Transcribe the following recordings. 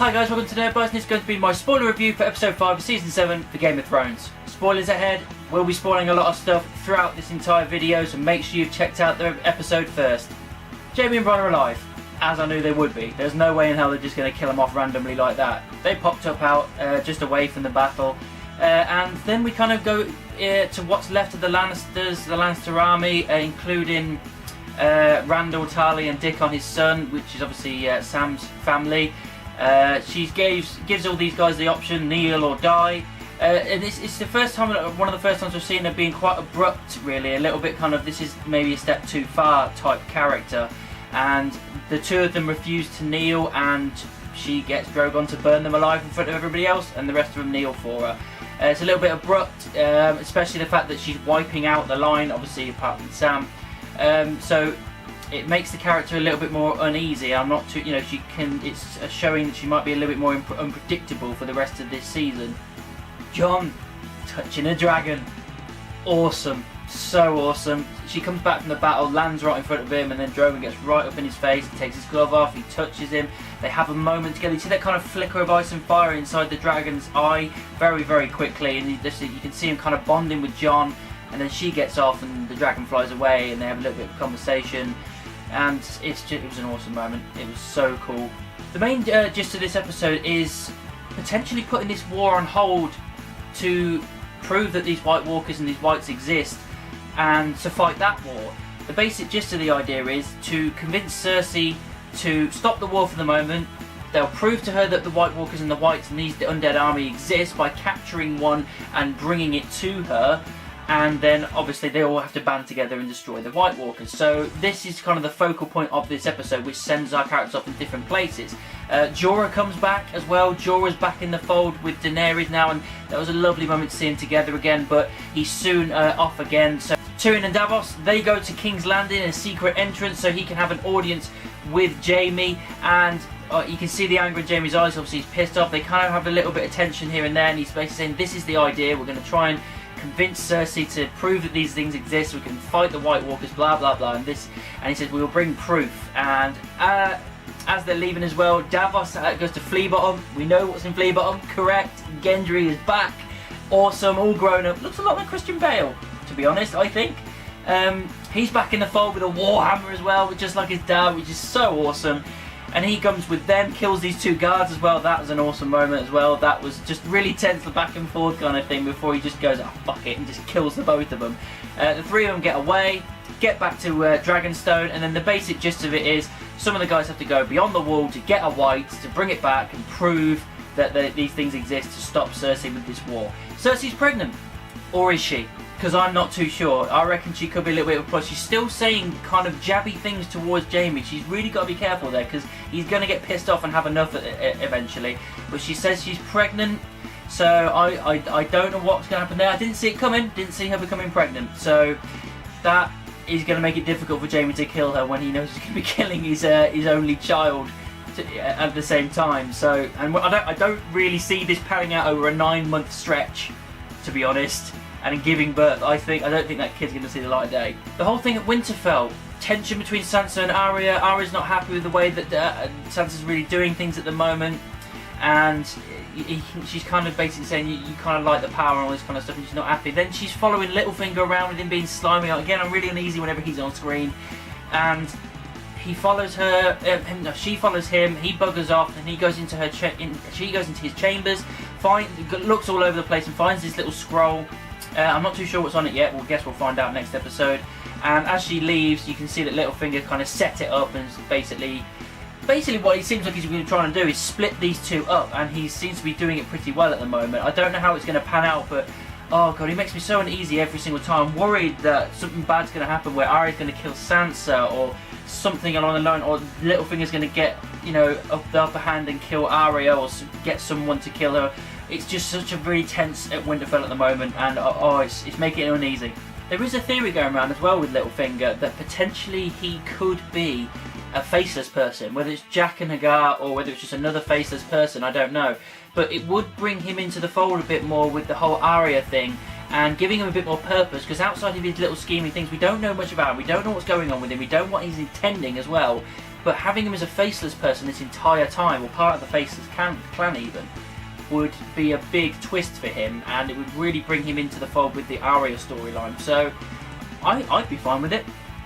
Hi guys, welcome to Nerdbuzz, and this is going to be my spoiler review for episode 5 of season 7 for Game of Thrones. Spoilers ahead, we'll be spoiling a lot of stuff throughout this entire video, so make sure you've checked out the episode first. Jaime and Bronn are alive, as I knew they would be. There's no way in hell they're just going to kill them off randomly like that. They popped up out just away from the battle, and then we kind of go to what's left of the Lannisters, the Lannister army, including Randall, Tarly and Dick on his son, which is obviously Sam's family. She gives all these guys the option, kneel or die. And it's the first time, one of the first times we've seen her being quite abrupt, really. A little bit kind of, this is maybe a step too far type character. And the two of them refuse to kneel, and she gets Drogon to burn them alive in front of everybody else, and the rest of them kneel for her. It's a little bit abrupt, especially the fact that she's wiping out the line, obviously apart from Sam. So it makes the character a little bit more uneasy. I'm not too, it's showing that she might be a little bit more unpredictable for the rest of this season. Jon touching a dragon. Awesome. So awesome. She comes back from the battle, lands right in front of him, and then Drogon gets right up in his face. He takes his glove off, he touches him. They have a moment together. You see that kind of flicker of ice and fire inside the dragon's eye very, very quickly. And you can see him kind of bonding with Jon. And then she gets off and the dragon flies away, and they have a little bit of conversation. And it was an awesome moment. It was so cool. The main gist of this episode is potentially putting this war on hold to prove that these White Walkers and these Whites exist, and to fight that war. The basic gist of the idea is to convince Cersei to stop the war for the moment. They'll prove to her that the White Walkers and the Whites and the undead army exist by capturing one and bringing it to her. And then obviously they all have to band together and destroy the White Walkers. So this is kind of the focal point of this episode, which sends our characters off in different places. Jorah comes back as well. Jorah's back in the fold with Daenerys now, and that was a lovely moment to see them together again, but he's soon off again. So Tyrion and Davos, they go to King's Landing in a secret entrance so he can have an audience with Jaime, and you can see the anger in Jaime's eyes. Obviously he's pissed off. They kind of have a little bit of tension here and there, and he's basically saying, this is the idea, we're going to try and convince Cersei to prove that these things exist, we can fight the White Walkers, blah blah blah, and he says we will bring proof. And as they're leaving as well, Davos goes to Flea Bottom. We know what's in Flea Bottom, correct? Gendry is back, awesome, all grown up, looks a lot like Christian Bale, to be honest, I think. He's back in the fold with a warhammer as well, just like his dad, which is so awesome. And he comes with them, kills these two guards as well. That was an awesome moment as well. That was just really tense, the back and forth kind of thing, before he just goes, oh fuck it, and just kills the both of them. The three of them get away, get back to Dragonstone, and then the basic gist of it is some of the guys have to go beyond the wall to get a White, to bring it back and prove that these things exist to stop Cersei with this war. Cersei's pregnant, or is she? Because I'm not too sure. I reckon she could be a little bit of a plus. She's still saying kind of jabby things towards Jaime. She's really got to be careful there, because he's going to get pissed off and have enough eventually. But she says she's pregnant, so I don't know what's going to happen there. I didn't see it coming. Didn't see her becoming pregnant. So that is going to make it difficult for Jaime to kill her when he knows he's going to be killing his only child at the same time. So, and I don't really see this panning out over a 9-month stretch, to be honest. And in giving birth, I don't think that kid's going to see the light of day. The whole thing at Winterfell, tension between Sansa and Arya. Arya's not happy with the way that Sansa's really doing things at the moment, and she's kind of basically saying you kind of like the power and all this kind of stuff, and she's not happy. Then she's following Littlefinger around with him being slimy. Again, I'm really uneasy whenever he's on screen, and he follows her. She follows him. He buggers off, and he goes into she goes into his chambers, looks all over the place, and finds this little scroll. I'm not too sure what's on it yet. We'll find out next episode. And as she leaves, you can see that Littlefinger kind of set it up, and basically what he seems like he's really trying to do is split these two up, and he seems to be doing it pretty well at the moment. I don't know how it's going to pan out, but oh god, he makes me so uneasy every single time. I'm worried that something bad's going to happen, where Arya's going to kill Sansa, or something along the line, or Littlefinger's going to get, up the upper hand and kill Arya, or get someone to kill her. It's just such a really tense at Winterfell at the moment, and it's making it uneasy. There is a theory going around as well with Littlefinger that potentially he could be a faceless person, whether it's Jack and Hagar or whether it's just another faceless person, I don't know. But it would bring him into the fold a bit more with the whole Arya thing, and giving him a bit more purpose, because outside of his little scheming things, we don't know much about him, we don't know what's going on with him, we don't know what he's intending as well. but having him as a faceless person this entire time, or part of the faceless clan even, would be a big twist for him, and it would really bring him into the fold with the Arya storyline. So I'd be fine with it.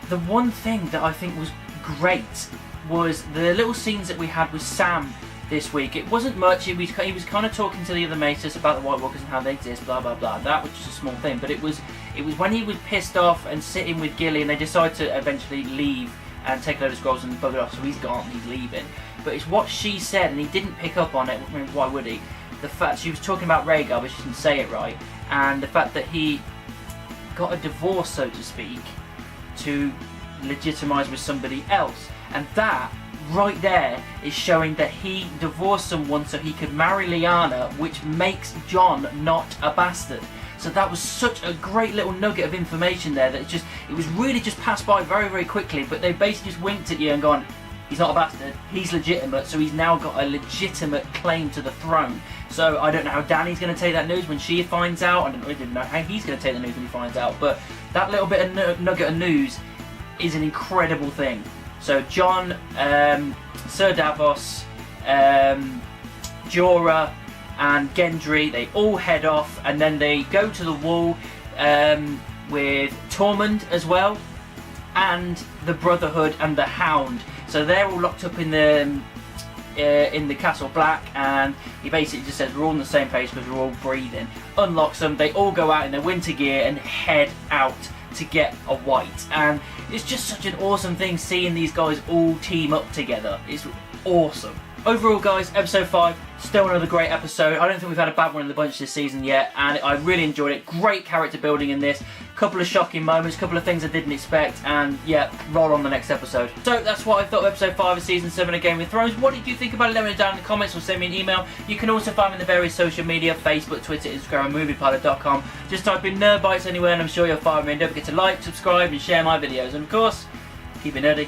The one thing that I think was great was the little scenes that we had with Sam this week. It wasn't much. He was kind of talking to the other mates about the White Walkers and how they exist, blah blah blah. That was just a small thing, but it was when he was pissed off and sitting with Gilly, and they decide to eventually leave and take a load of scrolls and bugger off. So he's gone, he's leaving. But it's what she said, and he didn't pick up on it. I mean, why would he? The fact she was talking about Rhaegar, but she didn't say it right, and the fact that he got a divorce, so to speak, to legitimise with somebody else, and that right there is showing that he divorced someone so he could marry Lyanna, which makes Jon not a bastard. So that was such a great little nugget of information there that it was really just passed by very, very quickly, but they basically just winked at you and gone, he's not a bastard, he's legitimate, so he's now got a legitimate claim to the throne. So I don't know how Dany's going to take that news when she finds out. I don't know how he's going to take the news when he finds out, but that little bit of nugget of news is an incredible thing. So Jon, Sir Davos, Jorah and Gendry, they all head off, and then they go to the wall with Tormund as well, and the Brotherhood and the Hound. So they're all locked up in the Castle Black, and he basically just says we're all on the same page because we're all breathing. Unlocks them, they all go out in their winter gear and head out to get a white, and it's just such an awesome thing seeing these guys all team up together. It's awesome. Overall guys, episode 5, still another great episode. I don't think we've had a bad one in the bunch this season yet, and I really enjoyed it. Great character building in this, couple of shocking moments, couple of things I didn't expect, and yeah, roll on the next episode. So that's what I thought of episode 5 of season 7 of Game of Thrones. What did you think about it? Let me know down in the comments or send me an email. You can also find me in the various social media, Facebook, Twitter, Instagram, and moviepilot.com. Just type in Nerd Bites anywhere and I'm sure you'll find me. And don't forget to like, subscribe and share my videos. And of course, keep it nerdy.